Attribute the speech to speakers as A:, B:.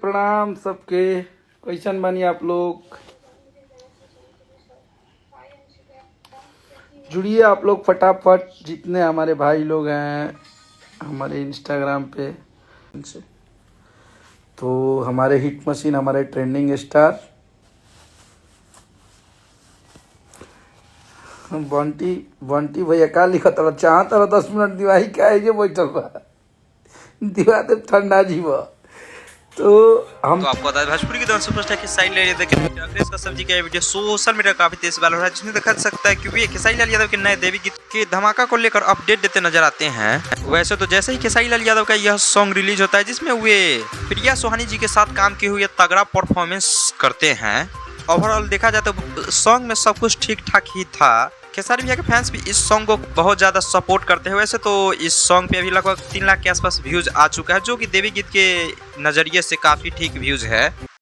A: प्रणाम सबके। कैसन बनी आप लोग? जुड़िए आप लोग फटाफट, जितने हमारे भाई लोग हैं हमारे इंस्टाग्राम पे से। तो हमारे हिट मशीन, हमारे ट्रेंडिंग स्टार बंटी बंटी भैया का लिखत रहा चाहत रहा 10 मिनट दिवाही का है जे बैठल बा दिवा दे ठंडा जीव। तो हम
B: तो आपको बता दें भोजपुरी की दौर सुपरस्टार खेसारी लाल यादव के अखिलेश कश्यप जी का ये वीडियो सोशल मीडिया काफी तेज वायरल हो रहा है, जिसमें देखा जा सकता है क्योंकि खेसारी लाल यादव के नए देवी गीत के धमाका को लेकर अपडेट देते नजर आते हैं। वैसे तो जैसे ही खेसारी लाल यादव का यह सॉन्ग रिलीज होता है जिसमें वे प्रिया सोहानी जी के साथ काम किए हुए तगड़ा परफॉर्मेंस करते हैं, ओवरऑल देखा जाए तो सॉन्ग में सब कुछ ठीक ठाक ही था। खेसारी भैया के फैंस भी इस सॉन्ग को बहुत ज़्यादा सपोर्ट करते हैं। वैसे तो इस सॉन्ग पे अभी लगभग 3 लाख के आसपास व्यूज़ आ चुका है, जो कि देवी गीत के नज़रिए से काफ़ी ठीक व्यूज़ है।